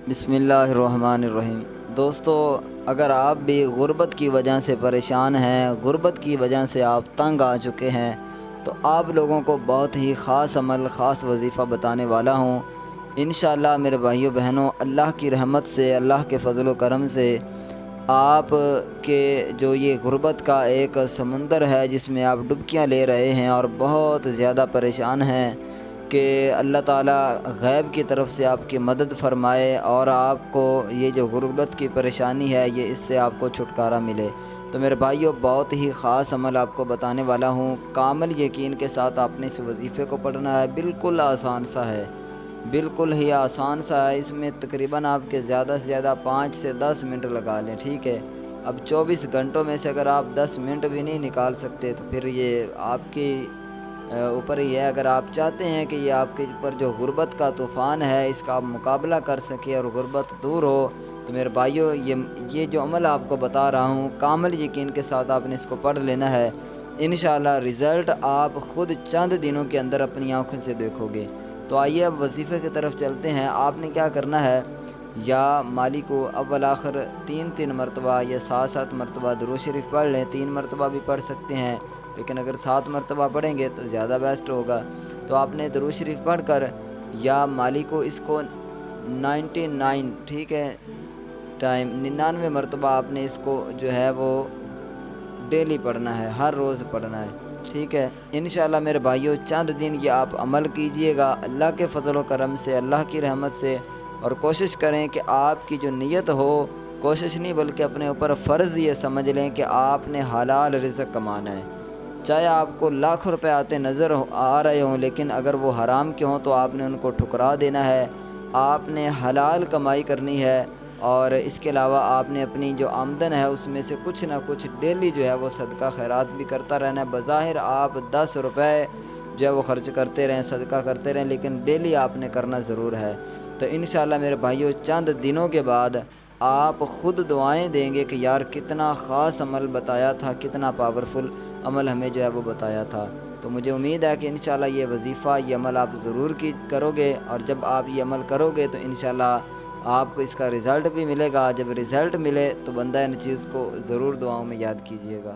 بسم اللہ الرحمن الرحیم۔ دوستو، اگر آپ بھی غربت کی وجہ سے پریشان ہیں، غربت کی وجہ سے آپ تنگ آ چکے ہیں، تو آپ لوگوں کو بہت ہی خاص عمل، خاص وظیفہ بتانے والا ہوں۔ انشاءاللہ میرے بھائیو بہنوں، اللہ کی رحمت سے، اللہ کے فضل و کرم سے آپ کے جو یہ غربت کا ایک سمندر ہے جس میں آپ ڈبکیاں لے رہے ہیں اور بہت زیادہ پریشان ہیں، کہ اللہ تعالیٰ غیب کی طرف سے آپ کی مدد فرمائے اور آپ کو یہ جو غربت کی پریشانی ہے اس سے آپ کو چھٹکارا ملے۔ تو میرے بھائیو، بہت ہی خاص عمل آپ کو بتانے والا ہوں۔ کامل یقین کے ساتھ آپ نے اس وظیفے کو پڑھنا ہے۔ بالکل آسان سا ہے، بالکل ہی آسان سا ہے۔ اس میں تقریباً آپ کے زیادہ سے زیادہ 5 سے 10 منٹ لگا لیں، ٹھیک ہے۔ اب 24 گھنٹوں میں سے اگر آپ 10 منٹ بھی نہیں نکال سکتے تو پھر یہ آپ کی اوپر ہی ہے۔ اگر آپ چاہتے ہیں کہ یہ آپ کے اوپر جو غربت کا طوفان ہے اس کا آپ مقابلہ کر سکے اور غربت دور ہو، تو میرے بھائیو یہ جو عمل آپ کو بتا رہا ہوں، کامل یقین کے ساتھ آپ نے اس کو پڑھ لینا ہے۔ انشاءاللہ رزلٹ آپ خود چند دنوں کے اندر اپنی آنکھوں سے دیکھو گے۔ تو آئیے اب وظیفے کی طرف چلتے ہیں۔ آپ نے کیا کرنا ہے، یا مالک کو اول آخر 3 مرتبہ یا 7 مرتبہ درود شریف پڑھ لیں۔ 3 مرتبہ بھی پڑھ سکتے ہیں، لیکن اگر 7 مرتبہ پڑھیں گے تو زیادہ بیسٹ ہوگا۔ تو آپ نے درود شریف پڑھ کر یا مالک کو اس کو 99، ٹھیک ہے، 99 مرتبہ آپ نے اس کو جو ہے وہ ڈیلی پڑھنا ہے، ہر روز پڑھنا ہے، ٹھیک ہے۔ انشاءاللہ میرے بھائیوں، چند دن یہ آپ عمل کیجئے گا اللہ کے فضل و کرم سے، اللہ کی رحمت سے، اور کوشش کریں کہ آپ کی جو نیت ہو، کوشش نہیں بلکہ اپنے اوپر فرض یہ سمجھ لیں کہ آپ نے حلال رزق کمانا ہے۔ چاہے آپ کو لاکھ روپے آتے نظر آ رہے ہوں، لیکن اگر وہ حرام کے ہوں تو آپ نے ان کو ٹھکرا دینا ہے۔ آپ نے حلال کمائی کرنی ہے، اور اس کے علاوہ آپ نے اپنی جو آمدن ہے اس میں سے کچھ نہ کچھ ڈیلی جو ہے وہ صدقہ خیرات بھی کرتا رہنا ہے۔ بظاہر آپ 10 روپے جو ہے وہ خرچ کرتے رہیں، صدقہ کرتے رہیں، لیکن ڈیلی آپ نے کرنا ضرور ہے۔ تو انشاءاللہ میرے بھائیوں، چند دنوں کے بعد آپ خود دعائیں دیں گے کہ یار کتنا خاص عمل بتایا تھا، کتنا پاورفل عمل ہمیں جو ہے وہ بتایا تھا۔ تو مجھے امید ہے کہ انشاءاللہ یہ وظیفہ، یہ عمل آپ ضرور کرو گے، اور جب آپ یہ عمل کرو گے تو انشاءاللہ آپ کو اس کا رزلٹ بھی ملے گا۔ جب رزلٹ ملے تو بندہ ان چیز کو ضرور دعاؤں میں یاد کیجیے گا۔